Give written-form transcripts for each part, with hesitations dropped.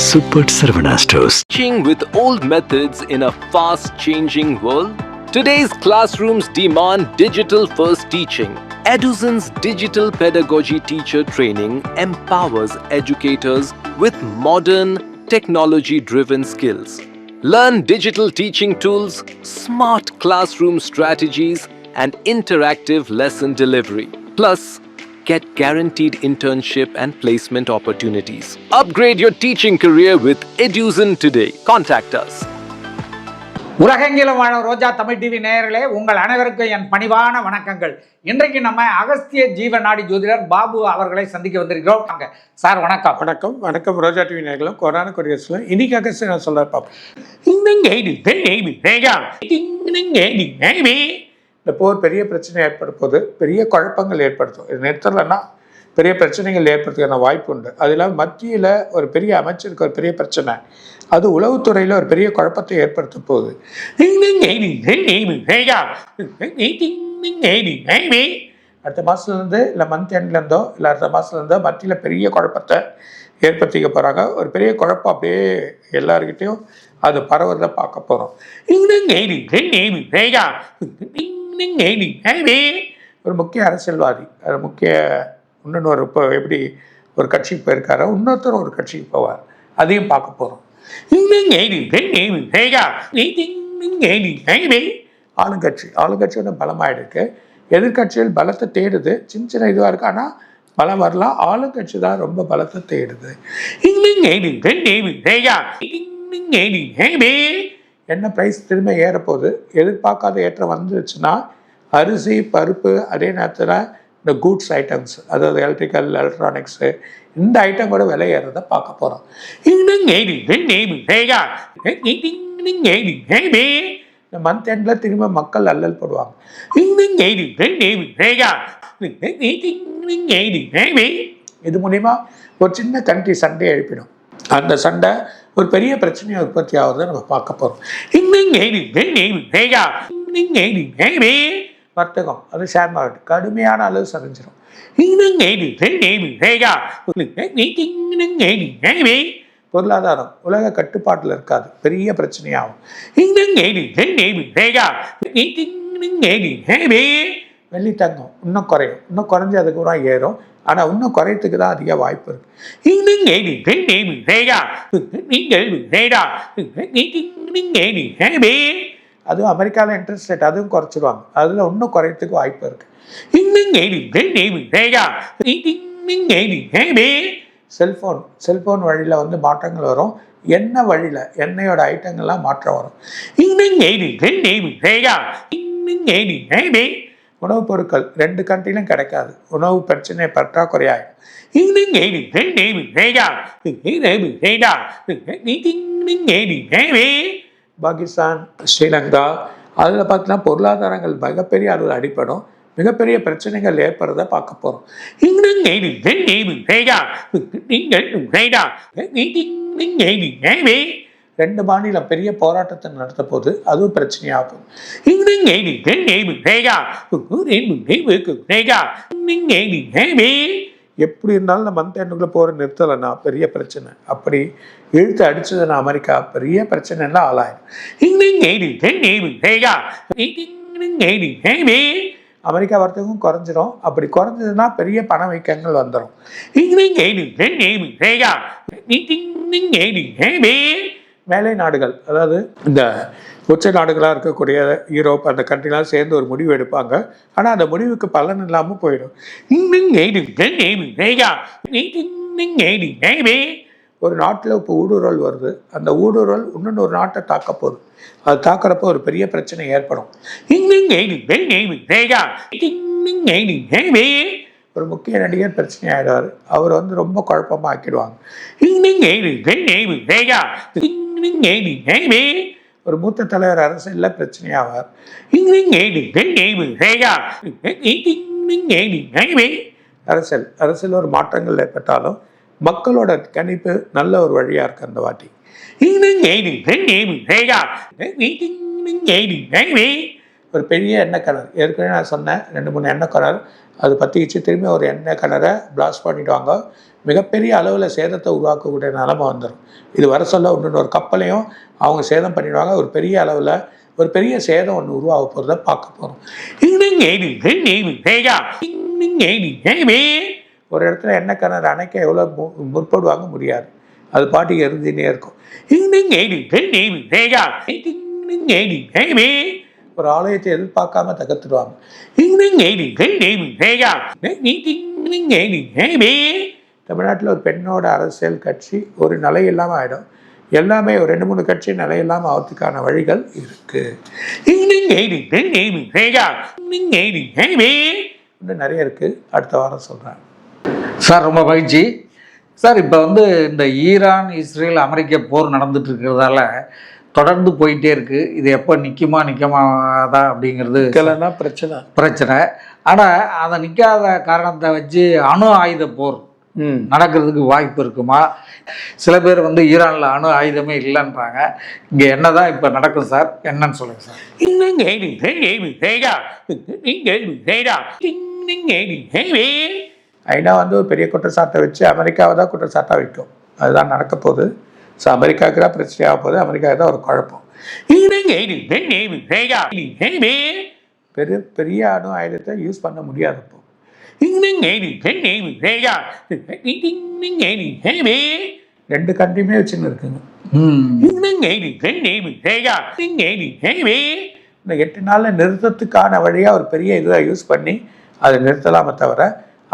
Super Sarvana Stores. Teaching with old methods in a fast-changing world? Today's classrooms demand digital-first teaching. Eduson's digital pedagogy teacher training empowers educators with modern, technology-driven skills. Learn digital teaching tools, smart classroom strategies, and interactive lesson delivery. Plus, get guaranteed internship and placement opportunities. Upgrade your teaching career with Eduson today. Contact us. உலகெங்கிலும் வாழும் ரோஜா Tamil TV நேயர்களே, உங்கள் அனைவருக்கும் என் பணிவான வணக்கங்கள். இன்றைக்கு நம்ம அகஸ்திய ஜீவநாடி ஜோதிடர் பாபு அவர்களை சந்திக்க வந்திருக்கிறோம். சார் வணக்கம். வணக்கம் வணக்கம் ரோஜா டிவி நேயர்களும் கொரோனா கொரியர்ஸ்ல இன்னைக்கு அகஸ்திய நான் சொல்ல பார்ப்போம். இந்த போர் பெரிய பிரச்சனை ஏற்படும் போது பெரிய குழப்பங்கள் ஏற்படுத்தும். இது நிறுத்தலைன்னா பெரிய பிரச்சனைகள் ஏற்படுறதுக்கான வாய்ப்பு உண்டு. அது இல்லாமல் மத்தியில் ஒரு பெரிய அமைச்சருக்கு ஒரு பெரிய பிரச்சனை, அது உளவுத்துறையில் ஒரு பெரிய குழப்பத்தை ஏற்படுத்த போகுது. அடுத்த மாதத்துலேருந்து இல்லை மந்த் எண்ட்லேருந்தோ இல்லை அடுத்த மாதத்துலேருந்தோ மத்தியில் பெரிய குழப்பத்தை ஏற்படுத்திக்க போகிறாங்க. ஒரு பெரிய குழப்பம் அப்படியே எல்லாருக்கிட்டையும் அது பரவுறதை பார்க்க போகிறோம். ஒரு முக்கிய அரசியல்வாதி, அது முக்கிய இன்னொன்று இப்போ எப்படி ஒரு கட்சிக்கு போயிருக்காரோ இன்னொருத்தர் ஒரு கட்சிக்கு போவார், அதையும் பார்க்க போகிறோம். ஆளுங்கட்சி வந்து பலமாயிருக்கு. எதிர்கட்சிகள் பலத்தை தேடுது, சின்ன சின்ன இதுவாக இருக்கு, ஆனால் பலம் வரலாம். ஆளுங்கட்சி தான் ரொம்ப பலத்தை தேடுது. என்ன ப்ரைஸ் திரும்ப ஏறப்போகுது, எதிர்பார்க்காத ஏற்றம் வந்துருச்சுன்னா அரிசி பருப்பு, அதே நேரத்தில் இந்த கூட்ஸ் ஐட்டம்ஸ், அதாவது எலக்ட்ரிக்கல் எலக்ட்ரானிக்ஸு, இந்த ஐட்டம் கூட விலை ஏறதை பார்க்க போகிறோம். இந்த மந்த் எண்டில் திரும்ப மக்கள் அல்லல் போடுவாங்க. இது மூலிமா ஒரு சின்ன கண்ட்ரி சண்டை எழுப்பிடும். அந்த சண்டை ஒரு பெரிய பிரச்சனையை உற்பத்தி ஆகுறதை நம்ம பார்க்க போகிறோம். வர்த்தகம், அது ஷேர் மார்க்கெட் கடுமையான அளவு சரிஞ்சிடும். பொருளாதாரம் உலக கட்டுப்பாட்டில் இருக்காது, பெரிய பிரச்சனையாகும். வெள்ளி தங்கம் இன்னும் குறையும், இன்னும் குறைஞ்சி அதுக்கு கூட ஏறும், ஆனால் இன்னும் குறையத்துக்கு தான் அதிக வாய்ப்பு இருக்கு. அதுவும் அமெரிக்காவில் இன்ட்ரெஸ்ட் ரேட் அதுவும் குறைச்சிடுவாங்க, அதில் இன்னும் குறையத்துக்கு வாய்ப்பு இருக்கு. செல்போன் வழியில் வந்து மாற்றங்கள் வரும். எண்ணெய் வழியில் எண்ணெயோட ஐட்டங்கள்லாம் மாற்றம் வரும். உணவுப் பொருட்கள் ரெண்டு கண்ட்ரிலும் கிடைக்காது, உணவு பிரச்சனை பற்றாக்குறையாகும். பாகிஸ்தான், ஸ்ரீலங்கா, அதில் பார்த்தீங்கன்னா பொருளாதாரங்கள் மிகப்பெரிய அளவில் அடிப்படும், மிகப்பெரிய பிரச்சனைகள் ஏற்படுறத பார்க்க போகிறோம். ரெண்டு மாநிலம் பெரிய போராட்டத்தை நடத்த போது அதுவும் பிரச்சனையாகும். எப்படி இருந்தாலும் இந்த மந்த் எண்டுக்குள்ள போகிற நிறுத்தலைன்னா பெரிய பிரச்சனை. அப்படி இழுத்து அடிச்சதுன்னா அமெரிக்கா பெரிய பிரச்சனைன்னா ஆளாயிடும். அமெரிக்கா வர்த்தகம் குறைஞ்சிரும். அப்படி குறைஞ்சதுன்னா பெரிய பணவீக்கங்கள் வந்துடும். மேலை நாடுகள், அதாவது இந்த உச்ச நாடுகளாக இருக்கக்கூடிய யூரோப், அந்த கண்ட்ரிலாம் சேர்ந்து ஒரு முடிவு எடுப்பாங்க. ஆனால் அந்த முடிவுக்கு பலன் இல்லாமல் போயிடும். ஒரு நாட்டில் இப்போ ஊடுருவல் வருது, அந்த ஊடுருவல் இன்னொரு நாட்டை தாக்க போகுது. அது தாக்குறப்போ ஒரு பெரிய பிரச்சனை ஏற்படும். ஒரு முக்கிய நடிகர் பிரச்சனை ஆயிடுவார், அவர் வந்து ரொம்ப குழப்பமாக ஆக்கிடுவாங்க. ஒரு மூத்த தலைவர் அரசியலில் பிரச்சனையாவார். அரசியல் ஒரு மாற்றங்கள் ஏற்பட்டாலும் மக்களோட கணிப்பு நல்ல ஒரு வழியா இருக்கு அந்த வாட்டி. ஒரு பெரிய எண்ணெய் கிணறு, ஏற்கனவே நான் சொன்னேன் 2-3 எண்ணெய் கிணறு, அது பற்றிக்கிச்சு திரும்பி ஒரு எண்ணெய் கிணறை பிளாஸ்ட் பண்ணிவிடுவாங்க. மிகப்பெரிய அளவில் சேதத்தை உருவாக்கக்கூடிய நிலைமை வந்துடும். இது வர சொல்ல ஒரு கப்பலையும் அவங்க சேதம் பண்ணிடுவாங்க. ஒரு பெரிய அளவில் ஒரு பெரிய சேதம் ஒன்று உருவாக போகிறத பார்க்க போகிறோம். ஒரு இடத்துல எண்ணெய் கிணறு அணைக்க எவ்வளோ முற்படுவாங்க, முடியாது. அது பாட்டுக்கு எரிஞ்சுனே இருக்கும். ஒரு ஆலயத்தை எதிர்பார்க்காம தகர்த்துடுவாங்க. தமிழ்நாட்டில் ஒரு பெண்ணோட அரசியல் கட்சி ஒரு நிலை இல்லாமல் ஆகிடும். எல்லாமே ஒரு 2-3 கட்சி நிலை இல்லாமல் ஆகிறதுக்கான வழிகள் இருக்கு. இன்னும் நிறைய இருக்கு, அடுத்த வாரம் சொல்கிறேன் சார். ரொம்ப மகிழ்ச்சி சார். இப்போ வந்து இந்த ஈரான் இஸ்ரேல் அமெரிக்க போர் நடந்துட்டு இருக்கிறதால தொடர்ந்து போயிட்டே இருக்கு. இது எப்போ நிற்காதா அப்படிங்கிறது பிரச்சனை. ஆனால் அதை நிற்காத காரணத்தை வச்சு அணு ஆயுத போர் நடக்கிறதுக்கு வாய்ப்பு இருக்குமா? சில பேர் வந்து ஈரானில் அணு ஆயுதமே இல்லைன்றாங்க. இங்கே என்னதான் இப்போ நடக்கும் சார், என்னன்னு சொல்லுங்க சார். ஐநா வந்து ஒரு பெரிய குற்றச்சாட்டை வச்சு அமெரிக்காவை தான் குற்றச்சாட்டாக வைக்கும். அதுதான் நடக்க போகுது. ஸோ அமெரிக்காவுக்கு தான் பிரச்சனையாக போகுது, அமெரிக்காவுக்கு தான் ஒரு குழப்பம். பெரிய அணு ஆயுதத்தை யூஸ் பண்ண முடியாது. இப்போ 2 கண்ட்ரியுமே வச்சுன்னு இருக்குங்க. இந்த 8 நாளில் நிறுத்தத்துக்கான வழியாக ஒரு பெரிய இதை யூஸ் பண்ணி அதை நிறுத்தலாமே தவிர,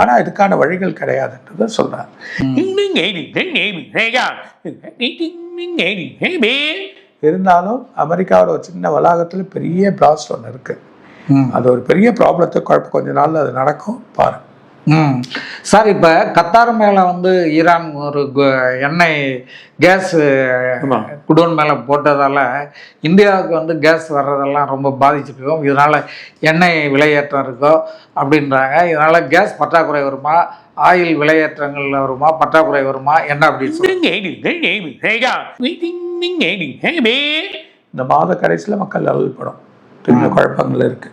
ஆனால் இதுக்கான வழிகள் கிடையாதுன்றதை சொல்கிறாங்க. இருந்தாலும் அமெரிக்காவோட ஒரு சின்ன வளாகத்தில் பெரிய பிளாஸ்ட் ஒன்று இருக்குது. அது ஒரு பெரிய ப்ராப்ளத்தை கொஞ்ச நாள் அது நடக்கும் பாருங்க. சார், இப்போ கத்தார் மேலே வந்து ஈரான் ஒரு எண்ணெய் கேஸ் குடோன் மேலே போட்டதால் இந்தியாவுக்கு வந்து கேஸ் வர்றதெல்லாம் ரொம்ப பாதிச்சிருக்கோம். இதனால் எண்ணெய் விலையேற்றம் இருக்கோ அப்படின்றாங்க. இதனால் கேஸ் பற்றாக்குறை வருமா, ஆயில் விலையேற்றங்கள் வருமா, பற்றாக்குறை வருமா, என்ன அப்படின்னு இந்த மாத கடைசியில் மக்கள் அழுப்படும். பெரிய குழப்பங்கள் இருக்கு.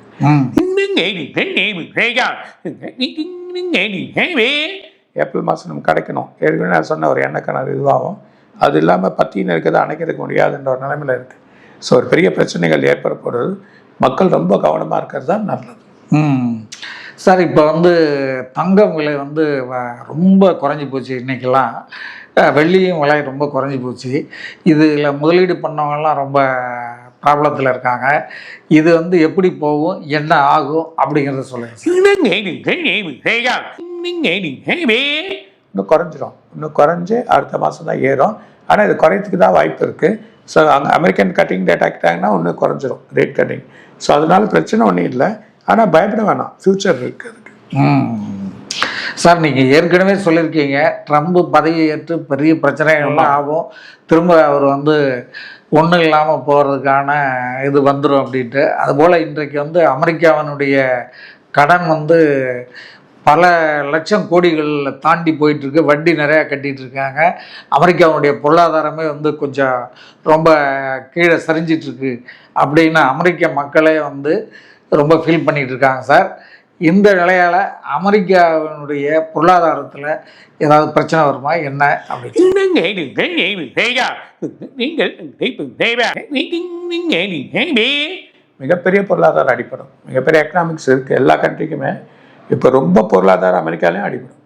ஏப்ரல் மாதம் நம்ம கிடைக்கணும். ஏற்கனவே நான் சொன்ன ஒரு எண்ணெய் கிணறு இதுவாகும். அது இல்லாமல் பத்தின்னு இருக்கிறத அணைக்கிறதுக்கு முடியாதுன்ற ஒரு நிலைமையில் இருக்கு. ஸோ ஒரு பெரிய பிரச்சனைகள் ஏற்பட போகிறது. மக்கள் ரொம்ப கவனமாக இருக்கிறது தான் நல்லது. சார், இப்போ வந்து தங்கம் விலை வந்து ரொம்ப குறைஞ்சி போச்சு. இன்றைக்கெல்லாம் வெள்ளியும் விலை ரொம்ப குறைஞ்சி போச்சு. இதில் முதலீடு பண்ணவங்கலாம் ரொம்ப ப்ராப்ளத்தில் இருக்காங்க. இது வந்து எப்படி போகும், என்ன ஆகும் அப்படிங்கிறத சொல்லுங்கள். இன்னும் குறைஞ்சிரும். இன்னும் குறைஞ்சி அடுத்த மாதம் தான் ஏறும். ஆனால் இது குறையத்துக்கு தான் வாய்ப்பு இருக்குது. ஸோ அங்கே அமெரிக்கன் கட்டிங் டேட் ஆக்கிட்டாங்கன்னா இன்னும் குறைஞ்சிரும் ரேட் கட்டிங். ஸோ அதனால பிரச்சனை ஒன்றும் இல்லை. ஆனால் பயப்பட வேணாம், ஃப்யூச்சர் இருக்குது அதுக்கு. சார், நீங்கள் ஏற்கனவே சொல்லியிருக்கீங்க ட்ரம்ப் பதவி ஏற்று பெரிய பிரச்சனைகள்லாம் ஆகும், திரும்ப அவர் வந்து ஒன்றும் இல்லாமல் போகிறதுக்கான இது வந்துடும் அப்படின்ட்டு. அதுபோல் இன்றைக்கு வந்து அமெரிக்காவினுடைய கடன் வந்து பல லட்சம் கோடிகள் தாண்டி போயிட்டுருக்கு. வட்டி நிறையா கட்டிகிட்டு இருக்காங்க. அமெரிக்காவுடைய பொருளாதாரமே வந்து கொஞ்சம் ரொம்ப கீழே சரிஞ்சிட்ருக்கு அப்படின்னு அமெரிக்க மக்களே வந்து ரொம்ப ஃபீல் பண்ணிகிட்டு இருக்காங்க சார். இந்த நிலையால் அமெரிக்காவினுடைய பொருளாதாரத்தில் ஏதாவது பிரச்சனை வருமா, என்ன அப்படின்னு? மிகப்பெரிய பொருளாதார அடிப்படும். மிகப்பெரிய எக்கனாமிக்ஸ் இருக்குது எல்லா கண்ட்ரிக்குமே. இப்போ ரொம்ப பொருளாதாரம் அமெரிக்காலையும் அடிப்படும்.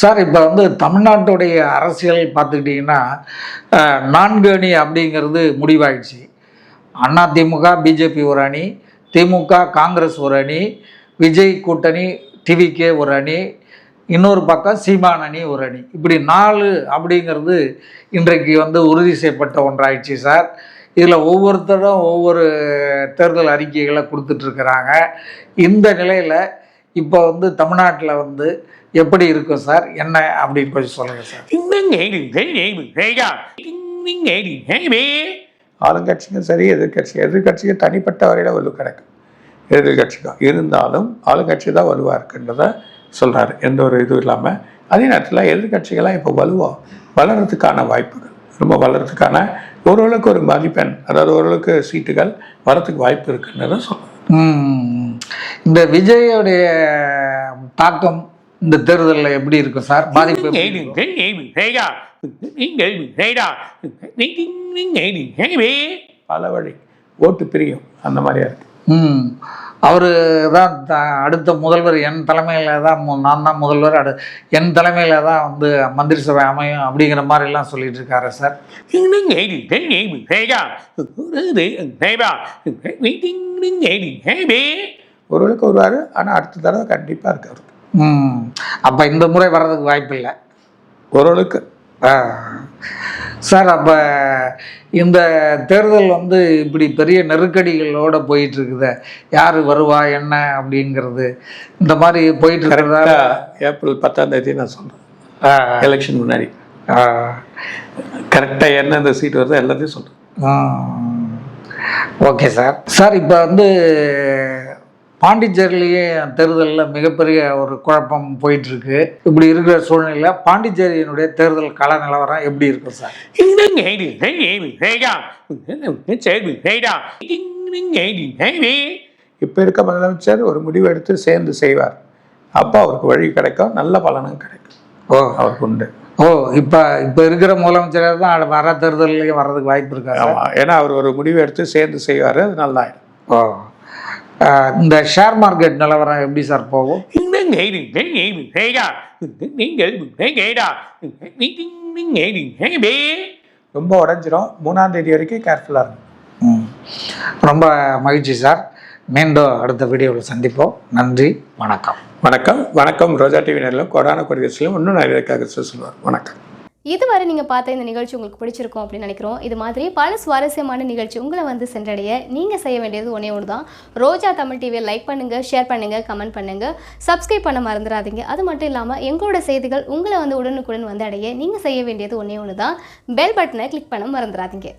சார், இப்போ வந்து தமிழ்நாட்டுடைய அரசியல் பார்த்துக்கிட்டிங்கன்னா 4 அணி அப்படிங்கிறது முடிவாயிடுச்சு. அதிமுக பிஜேபி ஒரு அணி, திமுக காங்கிரஸ் ஒரு அணி, விஜய் கூட்டணி டிவிகே ஒரு அணி, இன்னொரு பக்கம் சீமான் அணி ஒரு அணி. இப்படி 4 அப்படிங்கிறது இன்றைக்கு வந்து உறுதி செய்யப்பட்ட ஒன்றாயிடுச்சு சார். இதில் ஒவ்வொருத்தரும் ஒவ்வொரு தேர்தல் அறிக்கைகளை கொடுத்துட்ருக்குறாங்க. இந்த நிலையில் இப்போ வந்து தமிழ்நாட்டில் வந்து எப்படி இருக்கும் சார், என்ன அப்படின்னு கொஞ்சம் சொல்லுங்கள் சார். ஆளுங்கட்சிக்கும் சரி எதிர்கட்சிக்கு தனிப்பட்ட வரையில் வலு கிடைக்கும். எதிர்கட்சிக்கும் இருந்தாலும் ஆளுங்கட்சி தான் வலுவாக இருக்குன்றத சொல்கிறாரு, எந்த ஒரு இதுவும் இல்லாமல். அதே நேரத்தில் எதிர்கட்சிகள்லாம் இப்போ வலுவாக வளர்கிறதுக்கான வாய்ப்புகள் ரொம்ப வளர்கிறதுக்கான ஓரளவுக்கு ஒரு மதிப்பெண், அதாவது ஓரளவுக்கு சீட்டுகள் வரத்துக்கு வாய்ப்பு இருக்குன்னு சொல்லுவேன். இந்த விஜயோடைய தாக்கம் இந்த தேர்தலில் எப்படி இருக்கும் சார்? பாதிப்பு பல வழி ஓட்டு பிரியும் அந்த மாதிரியா இருக்கு. அவர் தான் அடுத்த முதல்வர் என் தலைமையில் தான், நான் தான் முதல்வர், என் தலைமையில் தான் வந்து மந்திரி சபை அமையும் அப்படிங்கிற மாதிரிலாம் சொல்லிட்டு இருக்காரு சார். ஓரளவுக்கு வருவார், ஆனால் அடுத்த தடவை கண்டிப்பாக இருக்கு அவருக்கு. அப்போ இந்த முறை வர்றதுக்கு வாய்ப்பு இல்லை ஓரளவுக்கு. சார், அப்போ இந்த தேர்தல் வந்து இப்படி பெரிய நெருக்கடிகளோடு போயிட்டு இருக்குது, யார் வருவா என்ன அப்படிங்கிறது இந்த மாதிரி போயிட்டு இருக்கிறதா? ஏப்ரல் 10 நான் சொல்கிறேன், எலெக்ஷன் முன்னாடி கரெக்டாக எந்தெந்த சீட் வருதோ எல்லாத்தையும் சொல்கிறேன். Okay sir. சார், இப்போ வந்து பாண்டிச்சேரியிலேயே தேர்தலில் மிகப்பெரிய ஒரு குழப்பம் போயிட்டுருக்கு. இப்படி இருக்கிற சூழ்நிலையில் பாண்டிச்சேரியினுடைய தேர்தல் கள நிலவரம் எப்படி இருக்கும் சார்? இப்போ இருக்க முதலமைச்சர் ஒரு முடிவு எடுத்து சேர்ந்து செய்வார், அப்போ அவருக்கு வழி கிடைக்கும், நல்ல பலனும் கிடைக்கும். அவருக்கு உண்டு. இப்போ இருக்கிற முதலமைச்சர் தான் வர தேர்தலையும் வர்றதுக்கு வாய்ப்பு இருக்காது. ஏன்னா அவர் ஒரு முடிவு எடுத்து சேர்ந்து செய்வார், அது நல்லாயிடும். இந்த ஷேர் மார்க்கெட் நிலவரம் எப்படி சார் போகும்? ரொம்ப உடஞ்சிரும். 3ஆம் தேதி வரைக்கும் கேர்ஃபுல்லாக இருக்கும். ரொம்ப மகிழ்ச்சி சார். மீண்டும் அடுத்த வீடியோவில் சந்திப்போம். நன்றி, வணக்கம். வணக்கம். வணக்கம். ரோஜா டிவி நேரிலும் கொடான கொடிகசிலும் இன்னும் நிறைய சொல்லுவார். வணக்கம். இதுவரை நீங்கள் பார்த்த இந்த நிகழ்ச்சி உங்களுக்கு பிடிச்சிருக்கும் அப்படின்னு நினைக்கிறோம். இது மாதிரி பல சுவாரஸ்யமான நிகழ்ச்சி உங்களை வந்து சென்றடைய நீங்கள் செய்ய வேண்டியது ஒன்றே ஒன்று தான். ரோஜா தமிழ் டிவியை லைக் பண்ணுங்கள், ஷேர் பண்ணுங்கள், கமெண்ட் பண்ணுங்கள், சப்ஸ்கிரைப் பண்ண மறந்துடாதீங்க. அது மட்டும் இல்லாமல் எங்களோட செய்திகள் உங்களை வந்து உடனுக்குடன் வந்து அடைய நீங்கள் செய்ய வேண்டியது ஒன்றே ஒன்று தான், பெல் பட்டனை கிளிக் பண்ண மறந்துடாதீங்க.